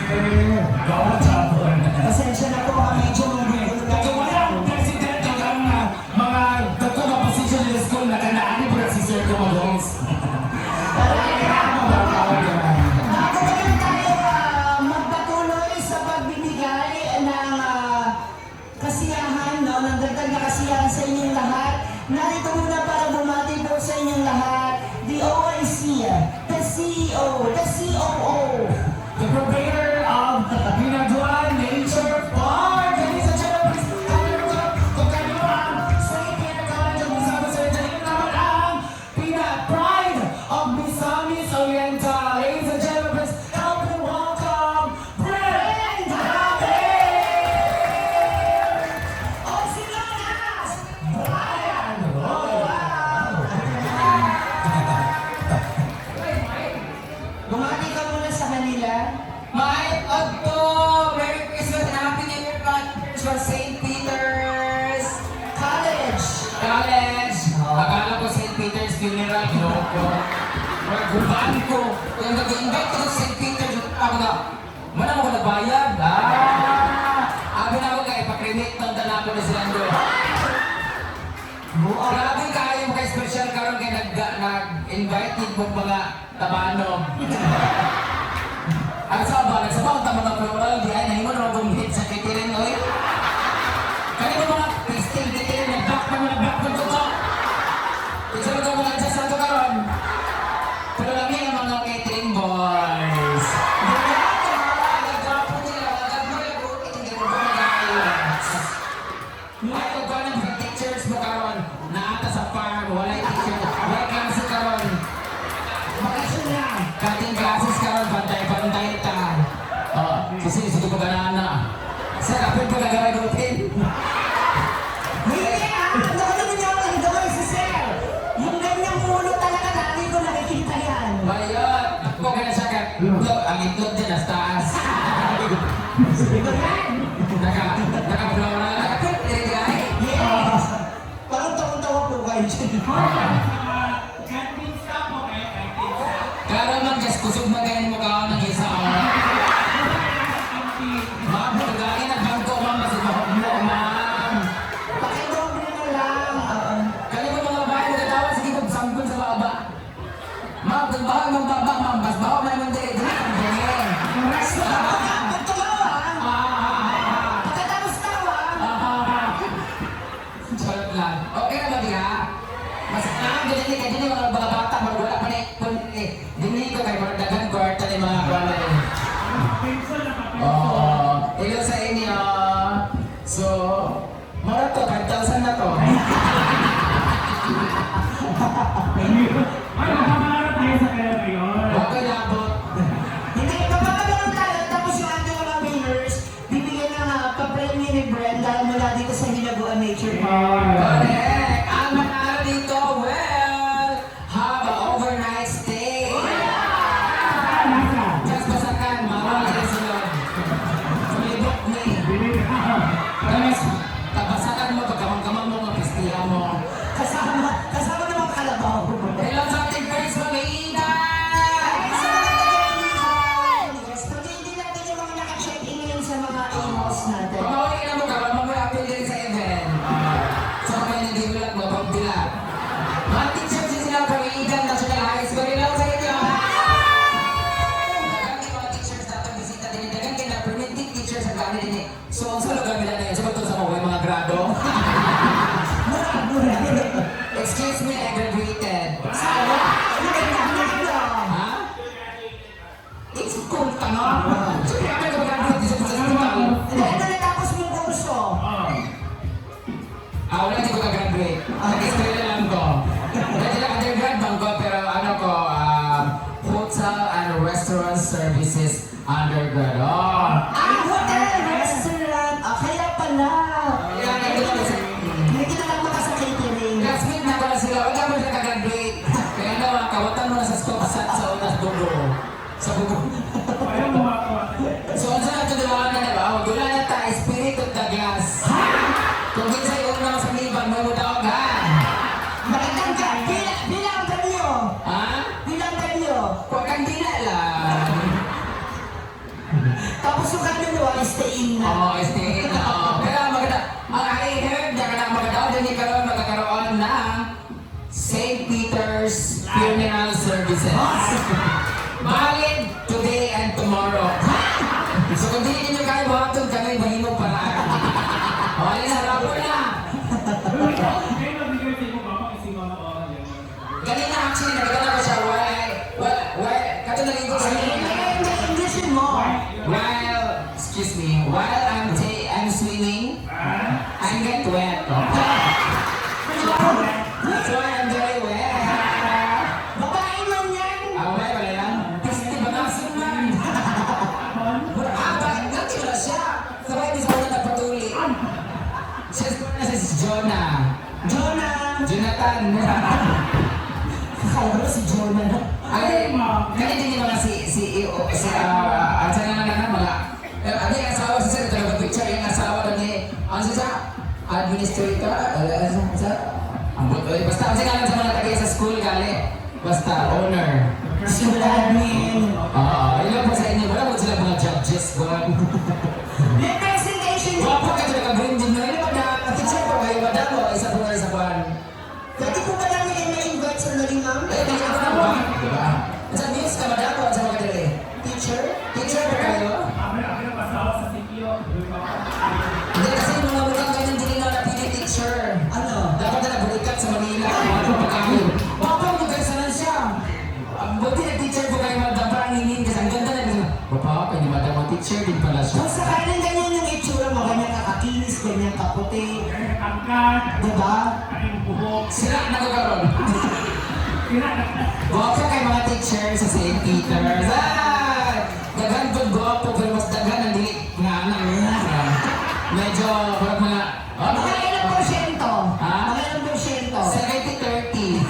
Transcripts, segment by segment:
Bawat sabon. Pasensya na po kami medyo magugulo na. Kung walang president o ang mga dako na position in the school na kanaan po si Sir Kumagons. Bago naman tayo magpatuloy sa pagbibigay ng kasiyahan, no? Ng dagdag na kasiyahan sa inyong lahat. Narito muna para bumati po sa inyong lahat, the OIC, the CEO, the COO, The proprietor of Pinaguan Nature Park. Ladies and gentlemen, kung kayo ang St. Peter College of Misamis Oriental, naman ang Pride of Misamis Oriental. Ladies and gentlemen, please help me welcome Brenda o si Lonas! Brian. Bumati ka muna sa kanila. May Otto! Merry Christmas and Happy New Year from St. Peter's College! College! Akala ko St. Peter's Funeral, loko. Magubaan ko. Yung nag-invite ko sa St. Peter's, ako na, mana mo ko nagbayad? Abi na ako kaya ipakrimit ng dala ko na silang doon. Grabe kayo mo kay special karon kay nag-invited mo mga tabano. Ang sabaw, nagsabaw ta mga floral, di ay nahimo na mag-hit sa kitirin, oy. Kaya mo mga pasting kitirin, nag-back pa mo to. Isa ko mga adjust na to karon. Pero lami ang mga catering boys. Nag-drop nila, nag-drop nila. Ay, kung paano mga teachers mo karon, naata sa farm, wala yung teacher, wala klase karon. Bakasyon na! Cutting classes karon, bantay-bantay ta. Kasi ito pa ganana. Sir, kapit pa nagaragutin. Hindi Ano naman niya ang gawin si Sir? Yung ganyang ulo talaga dati ko nakikita yan. Bayot! Kung kaya siya ka, ang itlog dyan, nasa taas. Ikaw yan! Naka-flow na. Naka-guy. Yes! Parang tawa-tawa po kayo dyan. Karo man, just kusog magayin mo ka ng isa. Ma'am, nagagay na bangko, ma'am. Kasi mahugmo, ma'am. Pakidobre na lang. Kali mo mga bahay, nagatawa, sige kong sampun sa baba. Ma'am, kung bahal mong baba, ma'am, mas bawa may mong dire. Ganyan. Pag tumawa, pagkatapos tawa, Charot lang. Okay na ba diha? Mas ganyan ka din yung mga bata, wala pa na dinili ko kay mga dagang kwarta ni mga kwarta eh. Oo. Hello sa inyo. So, mara to, 5,000 na to. Okay na po. hindi, kapag tayo, tapos yung ating mga winners, bibigyan ng pa-premium ni Brenda mula dito sa Hinaguan Nature Park. Correct. Ang manalo dito, well, have a overnight stay. Just basakan, mawala na sila. Sumibok ni. Tapos, tabasakan mo, pagkamang-kamang mo, mapistihan mo. Kasama naman kalabaw. Hello sa ating friends, mga ina! Yes, pag-ibig natin yung mga naka-check-in ngayon sa mga emails natin. Pamawali na mo ka, mamamulapin din sa event. So, kaya nag-iulat mo, pagdilat. Mga teachers din sila, Pag-iigan National High School. Hello sa inyo! Dagang yung mga teachers dapat bisita din. Dagang kayo na permitted teachers ang gano'n din eh. So, ang sa lugar nila na yun, sabat sa mga mga grado. Excuse me, I graduated. Ha? It's cool ka no? Siyempre, ako nag-graduate sa hospital. Dahil natapos mong kurso. Wala di ko ka-graduate. Nag-eskwela lang ko. Dahil lang undergrad bang ko, pero ano ko, Hotel and Restaurant Services undergrad. Hotel, restaurant. Kaya pala. Kaya nandito ko sa... Hindi na lang maka sa catering. Classmate na pala sila, wala mo siya ka-graduate. Kaya naman, kawatan mo na sa stop set sa unas dugo. Sa bugo. So, ang sa natuduhan na diba? Wala na ta, spirit of the glass. Kung minsan yung naman sa liban, may mudaw ka. Magandang ka. Bilang kanyo. Ha? Bilang kanyo. Huwag kang dila lang. Tapos yung kaluluwa, stay in na. Oo, stay in. Oo. Pero maganda. Ang I heard na maganda din karon magkakaroon ng St. Peter's Funeral Services. Valid today and tomorrow. So kung di ninyo kayo buhaton kami, mahimog para. Wala na, rapor na. Kanina actually, nagkita ko siya, katulad ko sa Englishin mo. excuse me, while I'm swimming, I'm get wet. That's why I'm very wet. Babae man yan. Away pala lang. Kasi bagasin man. Bakit? Ganti wala siya. Sabay di sa una nagpatuli. Siya si Jonah. Jonathan. Akala ko si Jonah na. Ay, ganito yung mga ang sana na mga, ano yung asawa sa sir, talaga picture, yung asawa ni, ano siya, administrator, basta, kasi nga lang sa mga tagay sa school, gali, basta, owner. School admin. Ilan po sa inyo, wala mo sila mga judges, Representation. Wapa ka talaga green din na, ilan ba na, teacher po kayo, madamo, isa po na isa po. Pwede po ba namin kayo ma-invite sa naling ma'am? Eh, di ka na ba? Diba? Sa news ka madamo, sa mga dali. Teacher? Teacher po kayo? Hindi kasi yung mga mukhang ganyan din na napili teacher. Ano? Dapat na nabulikat sa Manila. Ano pa kami? Papa, magkaisanan siya. Buti na teacher po kayo madam, parang hingin kasi ang ganda na din. Papa, kanya madam ang teacher din pala siya. Kung sakaling ganyan yung itsura mo, ganyan kakakinis, ganyan kaputi. Diba? Sila nagkakaroon. Guwapo kay mga teacher sa St. Peter's. Dagan po guwapo pero mas dagan ang dili nga anak. Medyo parang mga... Mga ilang porsyento? Ha? Mga ilang porsyento? 70-30.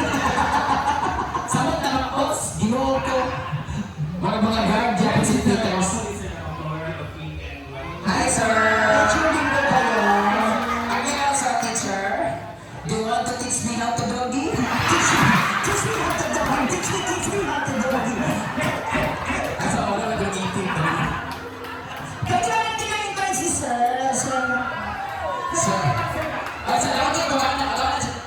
Samot na mga os, ginoo ko. Mga guard dyan sa St. Peter's. Hi, sir! Teacher din ba kayo? Are you also a teacher? Do you want to teach me how to doggy? Teach me how to dog. Teach me how to dog. Kasi ako na nag-iitin. Pwede ba natin na-invite si sir? Sir? So, sa lagi ko na siya.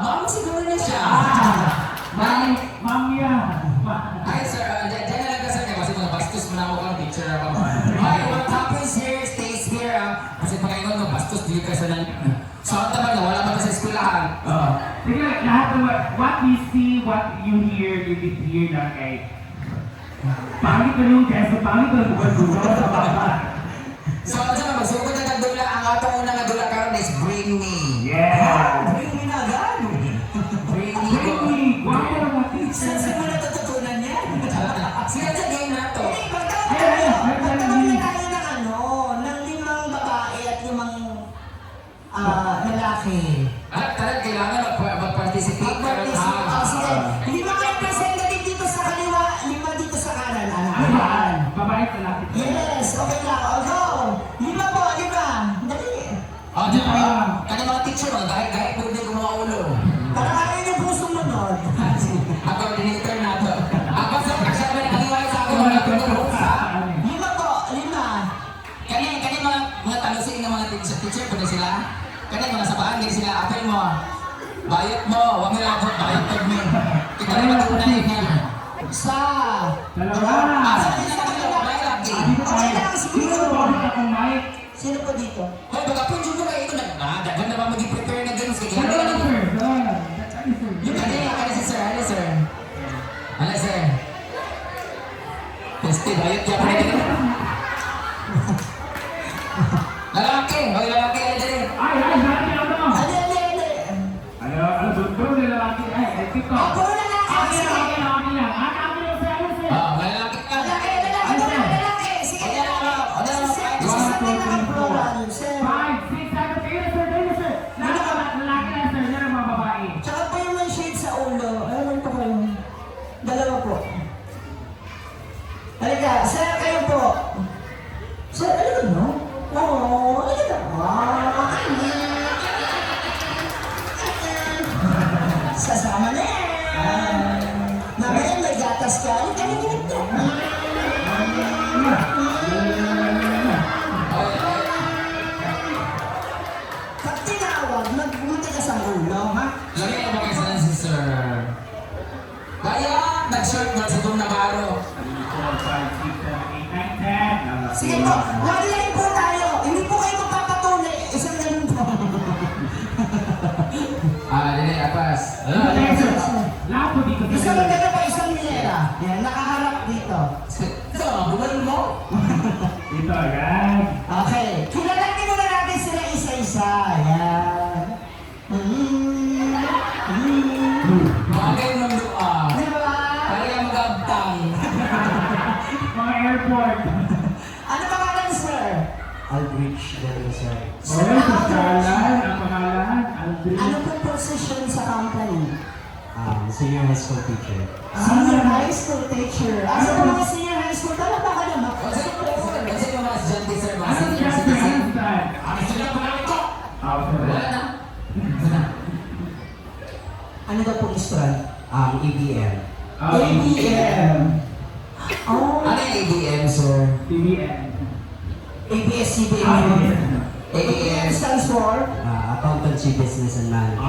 Ma'am, siguro na siya. Hi, sir. Diyan na lang ka, sir. Kasi mga bastos mo na ako kang teacher ako. Hi, what happens here stays here. Kasi pagkaingon ko, bastos, di ka sa nan... So, ang taman na, wala pa sa eskwelahan. Sige, lahat ng what you see, what you hear na kay pangit na yung keso, pangit na bukas-bukas sa baba. So, ano sa magsugod na tagdula, ang atong unang nadula karon is Bring Me. Yeah! Bring me na agad. Bring Me. Really, guwapo ng mga Saan teacher. mo natututunan yan? Sila sa game na to. Hey, magtawag na tayo ng ano, ng 5 babae at 5 lalaki. Talagang kailangan mag-participate. Mag-participate. Sige, 5 representative dito sa kaliwa, 5 dito sa kanan. Ano? Ayan. Babae sa lapit. Yes, okay lang. Go! 5 po, 5. Dali. Oh, di ba? Kanya mga teacher, gahit po din ko mga ulo. Parang ayaw niyo pusong manod. Ang coordinator na to. Ako sa kasama na kaniwala sa ako mga tutulog sa. 5 po, 5. Kanya mga talusin ng mga teacher po na sila. Kanya mga sabaan, hindi sila. Apel mo. Bayot mo, huwag mo lang ako, bayot pag mo. Kita rin mag-una yun yan. Isa. Dalawa. Asa din na kami lang, bayot lagi. Dito tayo. Dito bakit akong mic? Sino po dito? Hoy, baka po dyan ko kayo ito. Dagan na ba mag-prepare na games? Kaya Dalawa, ano sir. Dalawa. Ano, sir? yung kanya si sir, ano sir? Ano sir? Peste, bayot kaya pa rin. Lalaki, hoy lalaki, ano dyan? Ay, dati ako. Ali. Doon na lalaki. Ay, dito. Puro lalaki. Okay lang. Akin lang, sir. Ano, sir? Lalaki ka. Lalaki. Sige, lalaki. Sir, naka-plural. Sir. 5, 6, 7, 8, sir. Dito, sir. Lalaki lang, sir. Yan ang mga babae. Tsaka po yung may shade sa ulo. Ano po kayo? 2 po. Halika, sir, kayo po. Sir, ano no? Oo, ano ka? Sasama na yan. Mamaya may gatas ka. Ano ka na matigas ang ulo, ha? Lagi na mga isa si Sir. Kaya, nag-short na sa itong Navarro. 4, 5, 6, 7, 8, 9, 10. Sige po, one-line po tayo. Hindi po kayo magpapatunay. Isang ganun po. Dili, apas. Lahat po dito. Isang maganda pa, isang milera. Yan, nakaharap dito. Ito, bumal mo. Dito, right? Okay, kilalanin muna natin sila isa-isa. Yan. Bagay ng doa. Di ba? Kaya magabtang. Mga airport. Ano pangalan, sir? Aldrich Delazar. Oy, pangalan. Ang pangalan. Aldrin. Ano pong position sa company? Senior high school teacher. Senior high school teacher. Asa po mga senior high school? Tama ba ka naman? Kasi yung mga estudyante, sir, mga Anong senior class na citizen. handstand? Ang estudyante pa namin ko. Wala na. Ano daw pong restaurant? ABM. ABM. Oh, Ano yung ABM, sir? TVN. ABS-CBN. ABM. stands for? Accountancy, Business and Management.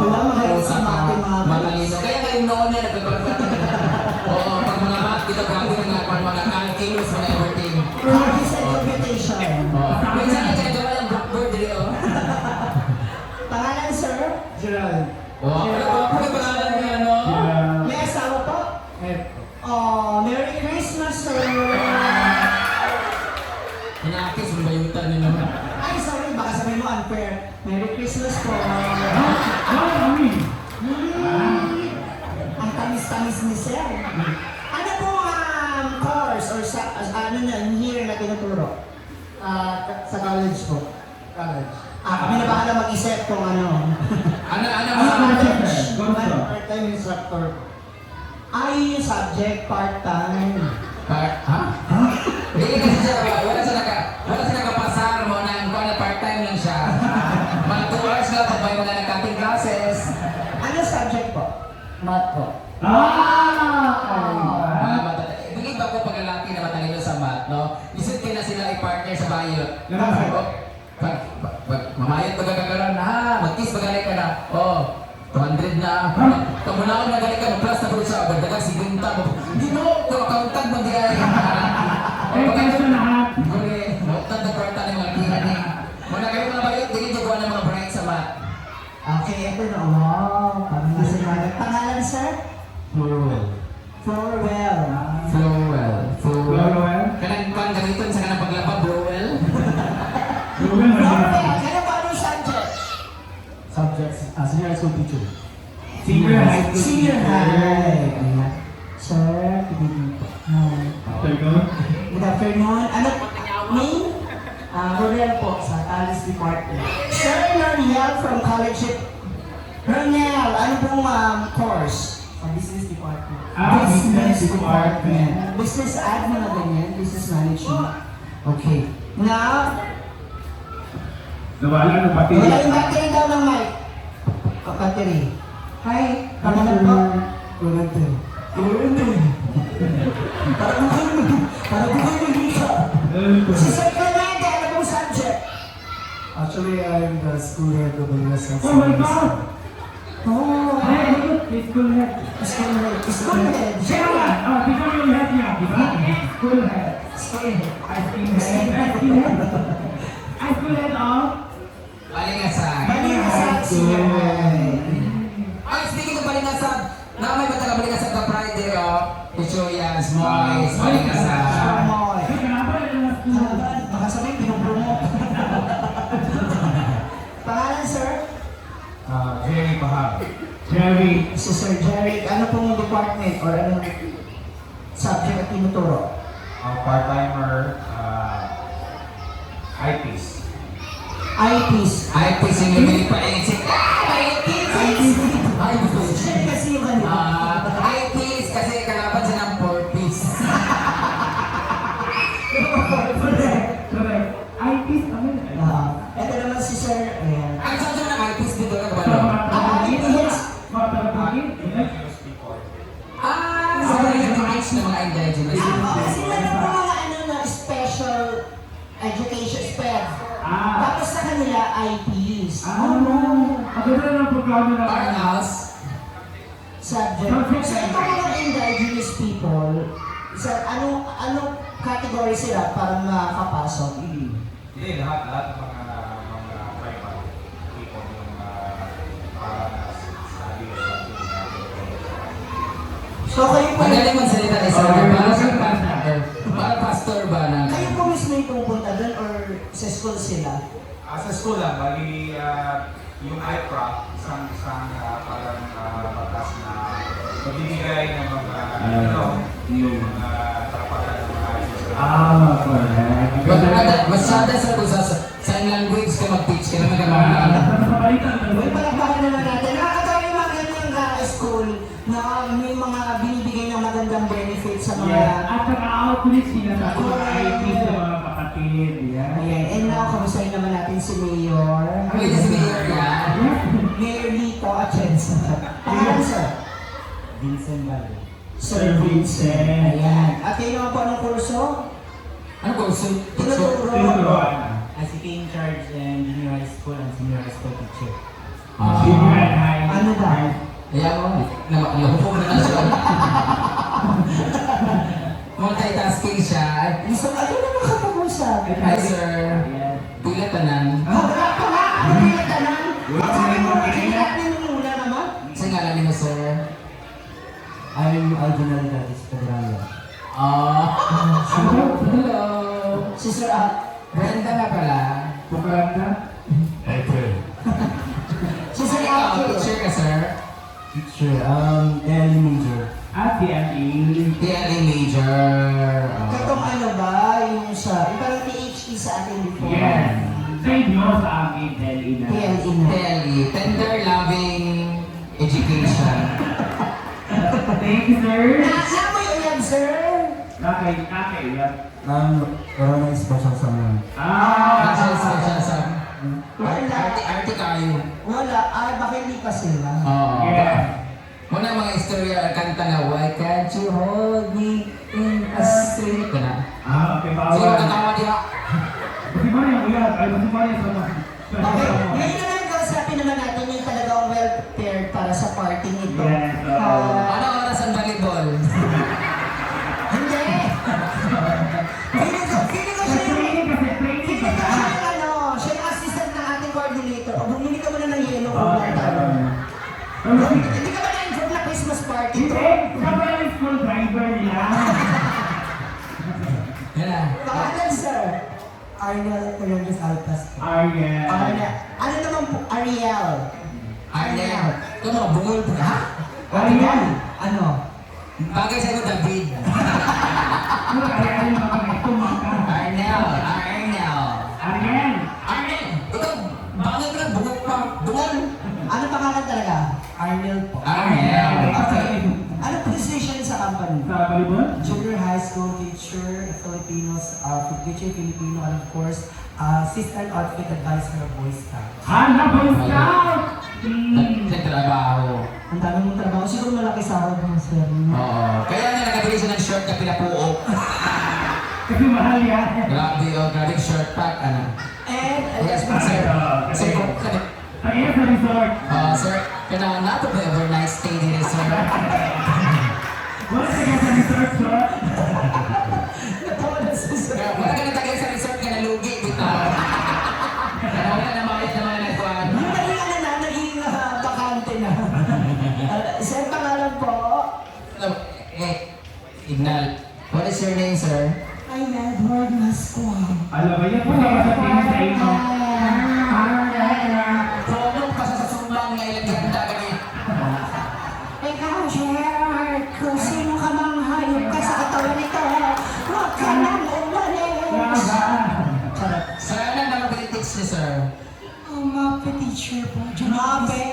Wala magaling sa Matalino. mathematics. Kaya kayo noon yan, nagpapagpapag. Oo, pag mga math, dito grabe ng mga calculus, mga everything. Practice and computation. Minsan na kayo ng blackboard, dito. Pangalan, sir? Gerald. Ano ba? Ano pangalan niya, no? May asawa po? Oh, Merry Christmas, sir! Hinakis, bayutan niyo naman. Ay, sorry, baka sabihin mo unfair. Merry Christmas po. Ang tamis-tamis ni sir. Ano po course or ano na year na tinuturo? Sa college po. College. Kami na bahala mag-isip kung ano. Ano Part-time instructor. Ay, yung subject, part-time. Ha? Hindi kasi siya, wala siya nakapasar mo na part-time lang siya. Mga 2 hours lang pag may mga nag-cutting classes. Ano subject po? Math po. Believe ako pag lalaki na matalino sa math, no? Isip na sila i-partner sa bayot. Pag mamayot magkakaroon na, mag-kiss magaling ka na. 200 na. Kamunawang nagaling ka, mag-plus na po siya. Magdagang sigunta mo. Hindi mo, accountant mo di ay. Question lahat. Guli, mautad na kwarta ng mga kira ni. Muna kayo mga bayot, hindi niyo gawa ng mga bright sa math. Okay, ito na. Wow, parang nasa ibagat. Pangalan, sir? Plural. Florwell. Flowell. Flowell. Kanang kwan ganito sa kanang paglapag, Flowell. Florwell, ano pa anong subject? Subjects. Senior high school teacher. Senior high school. Senior high. Ayan. Sir, good afternoon. Ano? Name? Roniel po sa Talis Department. Sir Roniel from College. Roniel, ano pong course? Business Department. Business Department. Business admin na ganyan, business management. Okay. Now, Nawala ng pati. wala yung battery daw ng mic. Battery. Hi, pangalan po? Kurente. Para buhay dito. Si Sir Clemente, ano pong subject? Actually, I'm the school head of the USS. Oh my God! Oh, Hey, look, school head. school head. School head. Kaya nga, tingnan mo yung head niya, di ba? School head. School head. Ice cream head. Ice cream head. Ice cream head of? Balingasag. Balingasag Senior High. Ay, speaking of Balingasag, namay ba taga Balingasag ka Friday, Pichoyas, Mois, Balingasag. Chamoy. Ay, kanapa na yung school. Baka sabihin, pinupromote. Pangalan, sir? Jerry Bahag. Jerry. Si Sir Jerry, ano pong department or anong subject na tinuturo? Part-timer. IPs. IPs. Ay, pising yung hindi pa exit. IPs. IPs. Siya kasi yung kanila. IPs kasi kalaban siya ng 4-piece. Correct. IPs kami. Ito naman si Sir. Ayan. Ang saan siya ng IPs dito na Sa kabalo? mga IPs. mga tarapugin. Sa mga nag-reach ng mga indigenous. Kasi meron po mga ano na special education sped. Ah. Tapos sa kanila, IPs. Ang ganda ng programa na Parang house. Subject. So, ito mga indigenous people, anong category sila para makapasok? Hindi, lahat ng mga tribal people yung parang sabi o something. So, kayo po Magaling magsalita ni sir. Para pastor ba na? kayo po mismo yung pupunta doon or sa school sila? Sa school lang, bali yung IPRA, isang parang batas na magbibigay ng mga yung karapatan ng mga correct. Masyada sa kung sa sign language ka mag-teach ka naman ka Uy, palakpakan naman natin. Nakakatawa yung mga ganyang school na may mga binibigay ng magandang benefits sa mga... Yeah. At naka-outreach sila sa society sa mga kapatid. Yeah. Ayan, and now, kamustahin naman natin si Mayor. Pwede si Mayor yan. Mayor Lito Atienza. Pangalan, sir? Vincent Valle. Sir Vincent. Ayan. At kayo naman po anong kurso? Ano ko? Tinuturo. Tinuturuan. ICT in charge and junior high school and senior high school teacher. Junior and high. Ano ba? Kaya mo, nahupo na na siya. Multitasking siya. Gusto ka ano naman kapag-usap? Hi sir. Pila tanan. Wala pa nga! Ano yung tanang? At sabi mo, kailangan muna naman. Sa ngalan ni mo sir. I'm Aljonal Gatis Pedralio. Hello. Si Sir Brenda nga pala. Pukaranda. Si Sir Ikaw, Aki. teacher ka sir. Teacher, early major. At DLE. PLA major. Katong ano ba, yung sa, yung parang PhD sa atin before. Yes. Sa inyo sa akin, DLE na. PLE na. PLA, Tender Loving Education. Thank you, sir. Nasa mo yung yan, sir? Kakay, yan. Corona Special Summer. Special sa Wala. arte kayo. Wala. Ay, bakit hindi pa sila? Oo. Yeah. Muna mga istorya kanta nga, why can't you hold me in a street? Kana. Okay, Sino bawal. katawa diha? Kasi mo yung uyan. Ay, kasi mo yung sama. Okay, ngayon naman kausapin naman natin yung talagang well-prepared para sa party nito. Yes, oo. Ano oras ang volleyball? Hindi! Feeling ko siya yung... Training kasi, training Feeling ko kasi. siya yung ano, siya yung assistant ng ating coordinator. O, bumili ka muna ng yelo kung Okay. tayo. Ano? Hindi ka ba na-inform na Christmas party to? Hindi, siya ba yung school driver nila? Yan na. Pangalan, sir? Arnel Hernandez Altas. Ariel. Ano naman po? Ariel. Arnel. Ito mga bungol po. Ha? Ariel. Ano? Bagay sa ko David. Ano Ariel yung mga ito, mga Arnel. Ariel. Arnel. Ito, bagay ka lang bungol pa. Bungol. Ano pangalan talaga? Arnel po. Arnel. Okay. Ano position sa company? Sa volleyball? Junior high school teacher, Filipinos, teacher Filipino, and of course, assistant outfit advisor of Boy Scout. Boy Scout! Nagtrabaho. Ang dami mong trabaho. Siguro malaki sahod mo, sir. Oo. Kaya nga nakabili siya ng short na pinapuok. Kasi mahal yan. Grabe oh, grabe short pack. Ano? And, Yes, sir. Sir, Ayun sa resort. sir, kailangan natin ba overnight stay din, sir? Wala ka sa resort, sir. natawa na si sir. Kaya wala ka natagay sa resort ka na lugi, bitaw. Kaya wala na makit naman na kuhan. Yung naging ano na, naging bakante na. Sir, pangalan po? Ignal. What is your name, sir? Ay, Edward Mascual. Alam mo, yan po sa tingin sa inyo. Pumong pa sa sumbang na ilang ganda ganit. Ikaw, Gerard, kung sino ka mang hayop ka sa katawan nito, huwag ka nang umalis. Sir, ano naman politics niyo, sir? Ang mga teacher po, Jumabe.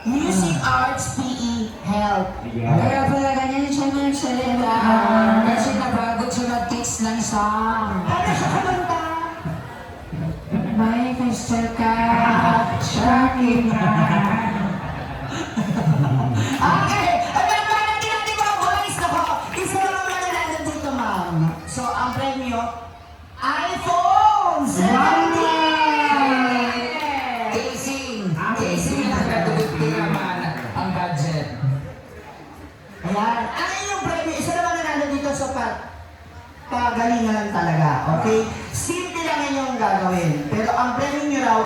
Music, arts, PE, health. Yeah. Kaya pala ganyan siya nagsalita. Kasi napagod siya mag-teach ng song. Paano siya kumanta? May gusto ka, shocking ka. Okay! At pala natin natin mga boys na ko. Isa lang ang mananalo dito, ma'am. So, ang premyo, iPhone 17! Yan. Ang inyong premyo, isa naman nanalo dito sa pagalingan talaga. Okay? Simple lang inyong gagawin. Pero ang premyo nyo raw